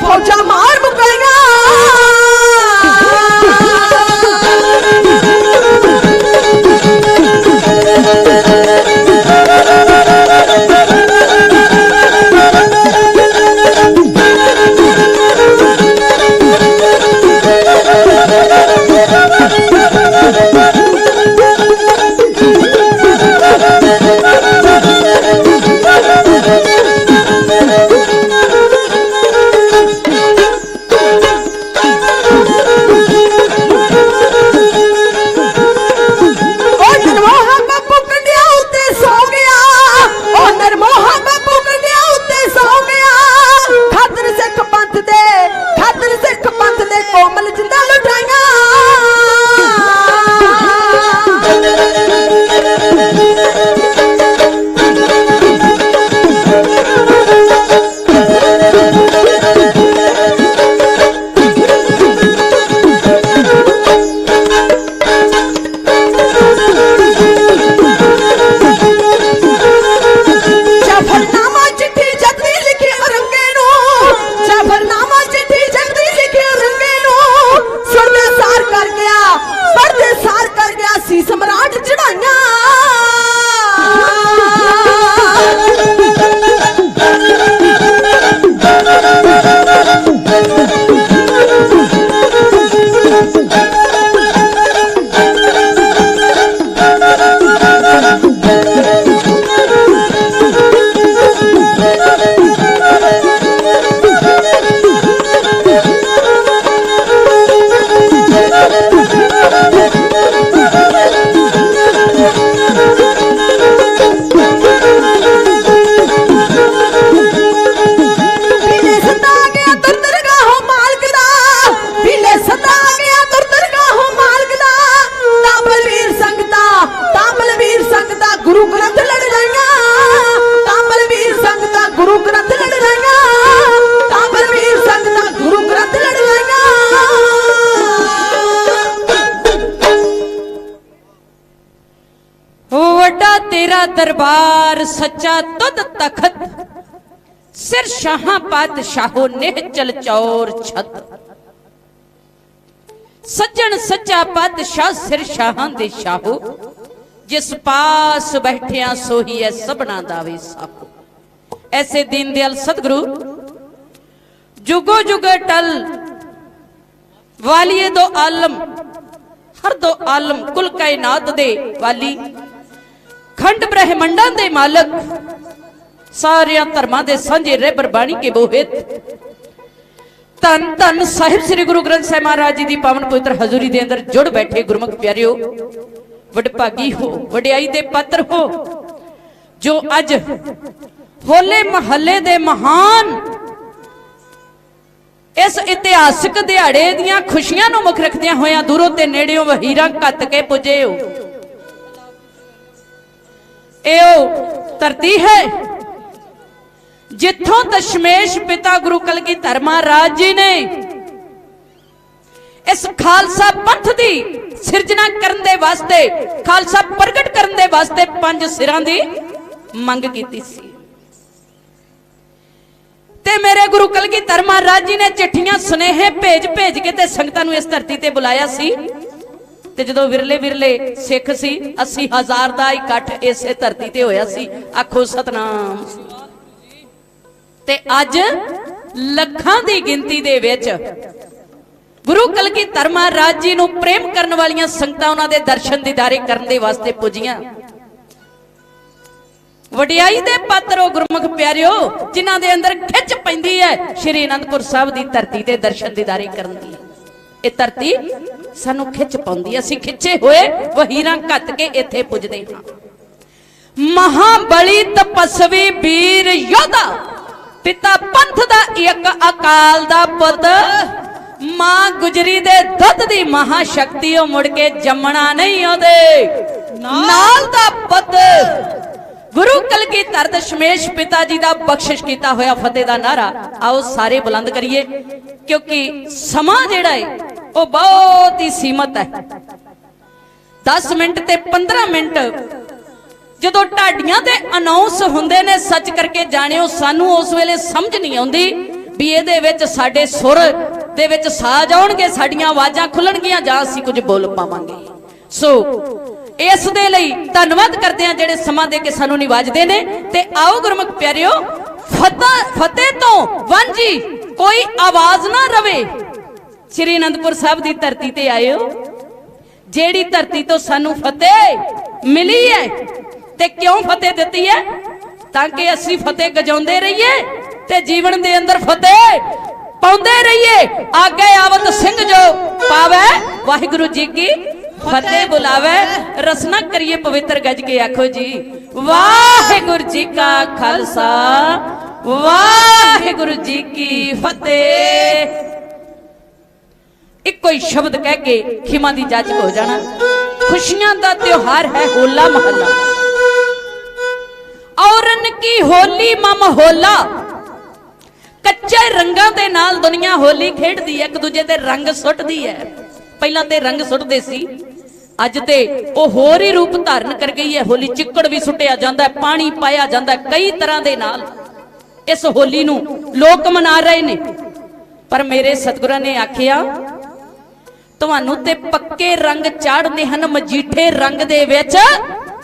फौजा मार मुकाइया दरबार सच्चा तुद तखत सिर शाह पातशाहो निहचल चौर छत सज्जन सच्चा पातशाह सिर शाह दे शाहो जिस पास बैठिया सोही है सबना दावे साहो। ऐसे दीन दयाल सतगुरु जुगो जुग टल वालिए दो आलम हर दो आलम कुल कायनात दे वाली खंड ब्रह्मंडा दे मालक सारिया धर्मां दे सांझे रहबर बाणी के बोहित धन धन साहिब श्री गुरु ग्रंथ साहिब महाराज जी की पावन पवित्र हजूरी दे अंदर जुड़ बैठे गुरमुख प्यारियो वडभागी हो वडियाई दे पात्र हो जो अज होले महल्ले दे महान इस इतिहासक दिहाड़े दियां खुशियां नूं मुख रखदियां होया दूरों ते नेड़ियों वहीरां घत के पुजे हो। धरती है जिथों दशमेश पिता गुरु कलगीधर महाराज जी ने इस खालसा पंथ दी सिरजना करन दे वास्ते खालसा प्रगट करन दे वास्ते 5 सिरां दी मंग कीती सी ते मेरे गुरु कलगीधर महाराज जी ने चिट्ठियां सुनेहे भेज भेज के ते संगतां नूं इस धरती ते बुलाया सी ते जदों विरले विरले सिख सी 80,000 दा इकट्ठ इसे धरती ते होया सी। आखो सतनाम। ते अज लखां दी गिनती दे विच गुरु कलगीधर महाराज जी नूं प्रेम करन वालियां संगतां उन्हां दे दर्शन दीदारे करन दे वास्ते पुजियां। वडियाई दे पात्र गुरमुख प्यारियो जिन्हां दे अंदर खिच पैंदी है श्री आनंदपुर साहिब दी धरती ते दर्शन दीदारे करन दी। ये धरती सानू खिच पाउंदी है, असीं खिचे हुए वहीरां घत के इत्थे पुजदे हां। महाबली तपस्वी वीर योद्धा पिता पंथ दा एक अकाल दा पुत मां गुजरी दे दुध दी महाशक्ति ओ मुड़ के जमना नहीं ओदे नाल दा पुत गुरु कलगीधर दशमेश पिता जी का बख्शिश किया होया फतेह का नारा आओ सारे बुलंद करिए, क्योंकि समा जिहड़ा है वो बहुत ही सीमित है। 10 मिनट ते 15 मिनट जदों ढाडियां दे अनाउंस हुंदे ने सच करके जाणियो सानू उस वेले समझ नहीं आउंदी ਵੀ ਇਹਦੇ ਵਿੱਚ ਸਾਡੇ ਸੁਰ ਦੇ ਵਿੱਚ ਸਾਜ਼ ਆਉਣਗੇ, ਸਾਡੀਆਂ ਆਵਾਜ਼ਾਂ ਖੁੱਲਣਗੀਆਂ ਜਾਂ ਅਸੀਂ ਕੁਝ ਬੋਲ ਪਾਵਾਂਗੇ। ਸੋ ਇਸ ਦੇ ਲਈ ਧੰਨਵਾਦ ਕਰਦੇ ਹਾਂ ਜਿਹੜੇ ਸਮਾਂ ਦੇ ਕੇ ਸਾਨੂੰ ਨਿਵਾਜਦੇ ਨੇ। ਤੇ ਆਓ ਗੁਰਮੁਖ ਪਿਆਰਿਓ, ਫਤਿਹ ਤੋਂ ਵਾਂਝੀ ਕੋਈ ਆਵਾਜ਼ ਨਾ ਰਵੇ। ਸ੍ਰੀ ਅਨੰਦਪੁਰ ਸਾਹਿਬ ਦੀ ਧਰਤੀ ਤੇ ਆਇਓ, ਜਿਹੜੀ ਧਰਤੀ ਤੋਂ ਸਾਨੂੰ ਫਤਿਹ ਮਿਲੀ ਹੈ। ਤੇ ਕਿਉਂ ਫਤਿਹ ਦਿੱਤੀ ਹੈ? ਤਾਂ ਕਿ ਅਸੀਂ ਫਤਿਹ ਗਜਾਉਂਦੇ ਰਹੀਏ ਤੇ ਜੀਵਨ ਦੇ ਅੰਦਰ ਫਤਿਹ ਪਾਉਂਦੇ ਰਹੀਏ। ਆਗੇ ਆਵਤ ਸਿੰਘ ਜੋ ਪਾਵੇ, ਵਾਹਿਗੁਰੂ ਜੀ ਕੀ ਫਤਿਹ ਬੁਲਾਵੇ। ਰਸਨਾ ਕਰੀਏ ਪਵਿੱਤਰ ਗੱਜ ਕੇ ਆਖੋ ਜੀ, ਵਾਹਿਗੁਰੂ ਜੀ ਕਾ ਖਾਲਸਾ, ਵਾਹਿਗੁਰੂ ਜੀ ਕੀ ਫਤਿਹ। ਇੱਕੋ ਹੀ ਸ਼ਬਦ ਕਹਿ ਕੇ ਖਿਮਾ ਦੀ ਜਾਚਕ ਹੋ ਜਾਣਾ। ਖੁਸ਼ੀਆਂ ਦਾ ਤਿਉਹਾਰ ਹੈ ਹੋਲਾ ਮਹੱਲਾ। ਔਰਨ ਕੀ ਹੋਲੀ ਮਮ ਹੋਲਾ। ਕੱਚੇ ਰੰਗਾਂ ਦੇ ਨਾਲ ਦੁਨੀਆ ਹੋਲੀ ਖੇਡਦੀ ਹੈ, ਇੱਕ ਦੂਜੇ ਤੇ ਰੰਗ ਸੁੱਟਦੀ ਹੈ। ਪਹਿਲਾਂ ਤੇ ਰੰਗ ਸੁੱਟਦੇ ਸੀ, ਅੱਜ ਤੇ ਉਹ ਹੋਰ ਹੀ ਰੂਪ ਧਾਰਨ ਕਰ ਗਈ ਹੈ। ਹੋਲੀ ਚਿੱਕੜ ਵੀ ਸੁੱਟਿਆ ਜਾਂਦਾ ਹੈ, ਪਾਣੀ ਪਾਇਆ ਜਾਂਦਾ ਹੈ, ਕਈ ਤਰ੍ਹਾਂ ਦੇ ਨਾਲ ਇਸ ਹੋਲੀ ਨੂੰ ਲੋਕ ਮਨਾ ਰਹੇ ਨੇ। ਪਰ ਮੇਰੇ ਸਤਿਗੁਰਾਂ ਨੇ ਆਖਿਆ, ਤੁਹਾਨੂੰ ਤੇ ਪੱਕੇ ਰੰਗ ਚਾੜਨੇ ਹਨ, ਮਜੀਠੇ ਰੰਗ ਦੇ ਵਿੱਚ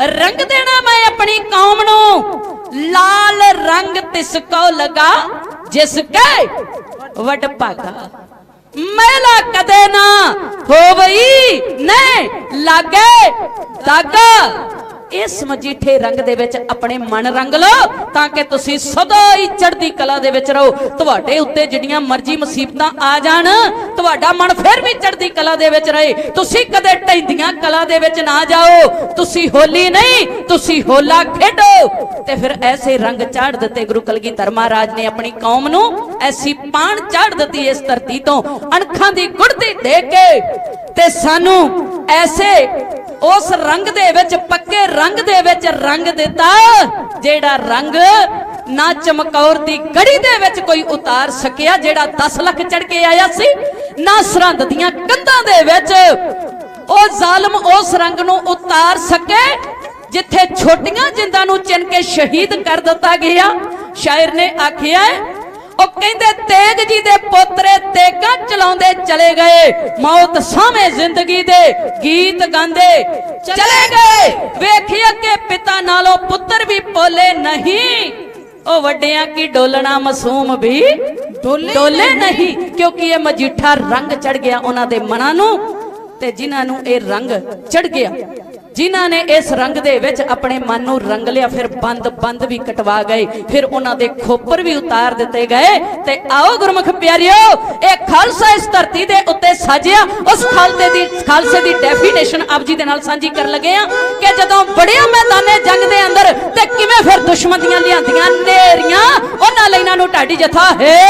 ਰੰਗ ਦੇਣਾ ਮੈਂ ਆਪਣੀ ਕੌਮ ਨੂੰ। ਲਾਲ ਰੰਗ ਤਿਸ ਕੋ ਲਗਾ ਜਿਸ ਕੇ ਵਡ ਭਾਗਾ, ਮੈਲਾ ਕਦੇ ਨਾ ਹੋਵਈ ਨੇ ਲਾਗੇ ਦਾਗਾ। ਇਸ ਮਜੀਠੇ ਰੰਗ ਦੇ ਵਿੱਚ ਆਪਣੇ ਮਨ ਰੰਗ ਲਓ ਤਾਂ ਕਿ ਤੁਸੀਂ ਸਦਾ ਹੀ ਚੜ੍ਹਦੀ ਕਲਾ ਦੇ ਵਿੱਚ ਰਹੋ। ਤੁਹਾਡੇ ਉੱਤੇ ਜਿਹੜੀਆਂ ਮਰਜ਼ੀ ਮੁਸੀਬਤਾਂ ਆ ਜਾਣ, ਤੁਹਾਡਾ ਮਨ ਫਿਰ ਵੀ ਚੜ੍ਹਦੀ ਕਲਾ ਦੇ ਵਿੱਚ ਰਹੇ। ਤੁਸੀਂ ਕਦੇ ਢਹਿੰਦੀਆਂ ਕਲਾ ਦੇ ਵਿੱਚ ਨਾ ਜਾਓ। ਤੁਸੀਂ ਹੋਲੀ ਨਹੀਂ, ਤੁਸੀਂ ਹੋਲਾ ਖੇਡੋ। ਤੇ ਫਿਰ ਐਸੇ ਰੰਗ ਚਾੜ ਦਿੱਤੇ ਗੁਰੂ ਕਲਗੀਧਰ ਮਹਾਰਾਜ ਨੇ ਆਪਣੀ ਕੌਮ ਨੂੰ। ਐਸੀ ਪਾਣ ਚਾੜ ਦਿੱਤੀ ਇਸ ਧਰਤੀ ਤੋਂ, ਅਣਖਾਂ ਦੀ ਗੁੜਤੀ ਦੇ ਕੇ। ਤੇ ਸਾਨੂੰ ਐਸੇ ਉਸ ਰੰਗ ਦੇ ਵਿੱਚ, ਪੱਕੇ ਰੰਗ ਦੇ ਵਿੱਚ ਰੰਗ ਦਿੱਤਾ, ਜਿਹੜਾ ਰੰਗ ਨਾ ਚਮਕੌਰ ਦੀ ਗੜੀ ਦੇ ਵਿੱਚ ਕੋਈ ਉਤਾਰ ਸਕਿਆ, ਜਿਹੜਾ 10 ਲੱਖ ਚੜ ਕੇ ਆਇਆ ਸੀ, ਨਾ ਸਰਹੰਦ ਦੀਆਂ ਕੰਧਾਂ ਦੇ ਵਿੱਚ ਉਹ ਜ਼ਾਲਮ ਉਸ ਰੰਗ ਨੂੰ ਉਤਾਰ ਸਕੇ ਜਿੱਥੇ ਛੋਟੀਆਂ ਜਿੰਦਾਂ ਨੂੰ ਚਿਣ ਕੇ ਸ਼ਹੀਦ ਕਰ ਦਿੱਤਾ ਗਿਆ। ਸ਼ਾਇਰ ਨੇ ਆਖਿਆ, ਉਹ ਕਹਿੰਦੇ ਤੇਗ ਜੀ ਦੇ ਪੋਤਰੇ ਤੇਗਾਂ ਚਲਾਉਂਦੇ ਚਲੇ ਗਏ, ਮੌਤ ਸਾਹਮਣੇ ਜ਼ਿੰਦਗੀ ਦੇ ਗੀਤ ਗਾਉਂਦੇ ਚਲੇ ਗਏ। ਵੇਖਿਆ ਕਿ ਪਿਤਾ ਨਾਲੋਂ ਪੁੱਤਰ ਵੀ ਪੋਲੇ ਨਹੀਂ, ਉਹ ਵੱਡਿਆਂ ਕੀ ਡੋਲਣਾ ਮਾਸੂਮ ਵੀ ਡੋਲੇ ਨਹੀਂ। ਕਿਉਂਕਿ ਇਹ ਮਜੀਠਾ ਰੰਗ ਚੜ ਗਿਆ ਉਹਨਾਂ ਦੇ ਮਨਾਂ ਨੂੰ। ਤੇ ਜਿਨ੍ਹਾਂ ਨੂੰ ਇਹ ਰੰਗ ਚੜ ਗਿਆ, ਜਿਨ੍ਹਾਂ ਨੇ ਇਸ ਰੰਗ ਦੇ ਵਿੱਚ ਆਪਣੇ ਮਨ ਨੂੰ ਰੰਗ ਲਿਆ, ਫਿਰ ਬੰਦ ਵੀ ਕਟਵਾ ਗਏ, ਫਿਰ ਉਹਨਾਂ ਦੇ ਖੋਪਰ ਵੀ ਉਤਾਰ ਦਿੱਤੇ ਗਏ। ਤੇ ਆਓ ਗੁਰਮੁਖ ਪਿਆਰਿਓ, ਇਹ ਖਾਲਸਾ ਇਸ ਧਰਤੀ ਦੇ ਉੱਤੇ ਸਾਜਿਆ। ਉਸ ਖਾਲਸੇ ਦੀ ਡੈਫੀਨੇਸ਼ਨ ਆਪ ਜੀ ਦੇ ਨਾਲ ਸਾਂਝੀ ਕਰਨ ਲੱਗੇ ਆ ਕਿ ਜਦੋਂ ਬੜਿਆ ਮੈਦਾਨੇ ਜੰਗ ਦੇ ਅੰਦਰ ਤੇ ਕਿਵੇਂ ਫਿਰ ਦੁਸ਼ਮਣ ਦੀਆਂ ਲਿਆਂਦੀਆਂ ਨੇਰੀਆਂ, ਉਹਨਾਂ ਲਈ ਇਹਨਾਂ ਨੂੰ ਢਾਡੀ ਜਥਾ ਹੈ।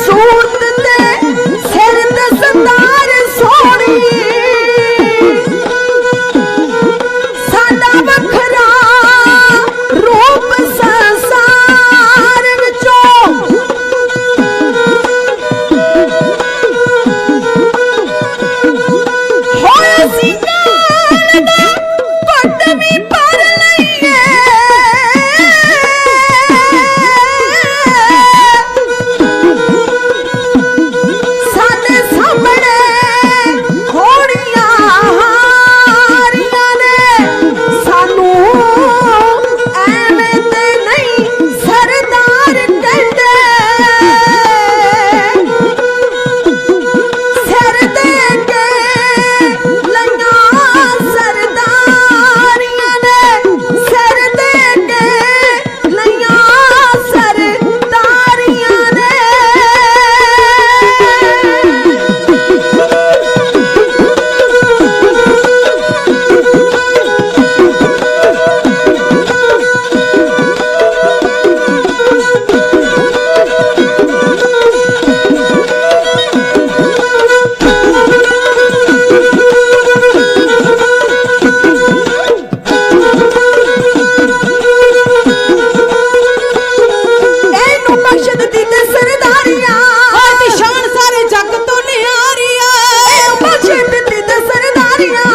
सूरत ते सिर दसतार सोनी साडा वखरा रूप संसार विचों होया सी काल दा घुट भी भर लईए साडे सामने घोड़ियां हारियां ने सानू एवें ते नहीं सरदार कहंदे सिर दे के लईयां सरदारियां ने सिर दे के लईयां सरदारियां ने ਇਹਨੂੰ ਬਖਸ਼ ਦਿੱਤੀ ਤੇ ਸਰਦਾਰੀਆਂ ਦੀ ਸ਼ਾਨ ਸਾਰੇ ਜੱਗ ਤੋਂ ਨਿਆਰੀਆ ਇਹਨੂੰ ਬਖਸ਼ ਦਿੱਤੀ ਤੇ ਸਰਦਾਰੀਆਂ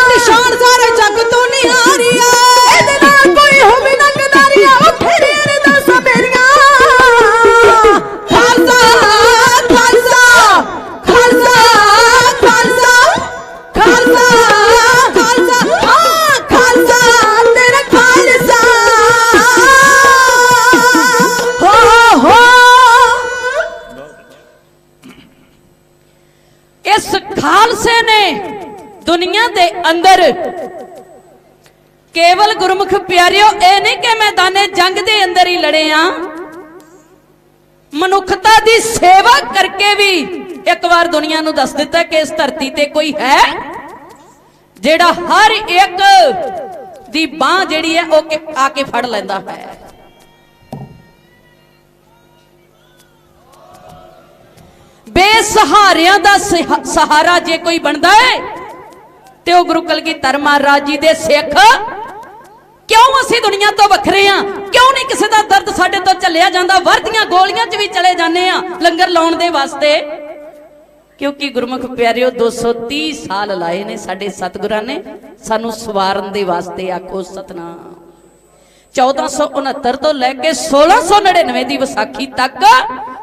ਦੀ ਸ਼ਾਨ ਸਾਰੇ ਜੱਗ ਤੋਂ ਨਿਆਰੀਆ ਇਹਦੇ ਨਾਲ ਕੋਈ ਹੋਵੇ ਨਾ ਗਦਾਰੀਆਂ ਉਹ ਫੇਰੇ ਅਰਦਾਸ ਮੇਰੀਆਂ ਖਾਲਸਾ ਖਾਲਸਾ ਖਾਲਸਾ ਖਾਲਸਾ ਖਾਲਸਾ ਖਾਲਸਾ ਹਾਂ ਖਾਲਸਾ ਤੇਰਾ ਖਾਲਸਾ ਹੋ ਹੋ इस खालसे ने दुनिया दे अंदर केवल गुरमुख प्यारियो ए नहीं कि मैदाने जंग दे अंदर ही लड़े आ मनुखता दी सेवा करके भी एक बार दुनिया नू दस दिता कि इस धरती ते कोई है जेड़ा हर एक दी बांह जेड़ी है ओ आके फड़ लेंदा है। बेसहारियां दा सहारा जे कोई बनदा है ते ओ गुरु कलगीधर महाराज जी दे सिख क्यों असी दुनिया तो वखरे आ क्यों नहीं किसी दा दर्द साडे तो झलिया जांदा वर्दियां गोलियां च भी चले जाने आ लंगर लाउण दे वास्ते क्योंकि गुरमुख प्यारियो 230 साल लाए ने साडे सतगुरां ने सानू सवारन दे वास्ते आखो सतनाम 1469 तो लैके 1699 दी विसाखी तक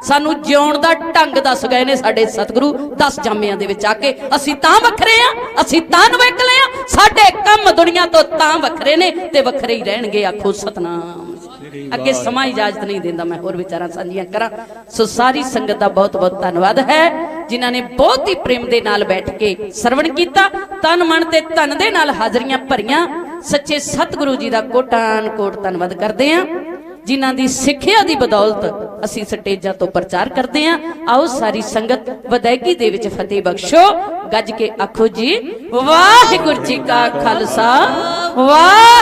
सानू जिउण दा ढंग दस गए ने साडे सतगुरु 10 जामियां दे विच आके असी तां वखरे आ असी तां नवेकले आ साडे कम दुनिया तो तां वखरे ने ते वखरे ही रहणगे आखो सतनाम। अगे समा इजाजत नहीं देंदा मैं होर विचारां सांझियां करां। सो सारी संगत दा बहुत बहुत धन्नवाद है जिन्हां ने बहुत ही प्रेम दे नाल बैठ के सरवण कीता तन मन ते धन दे नाल हाजरियां भरियां सच्चे सतगुरु जी दा कोटान कोट धन्नवाद करदे हां जिन्हां दी सिੱਖਿਆ दी बदौलत असी स्टेजां तो प्रचार करदे हां। आओ सारी संगत वदैगी दे विच फतेह बख्शो गज के आखो जी वाहिगुरू जी का खालसा वाह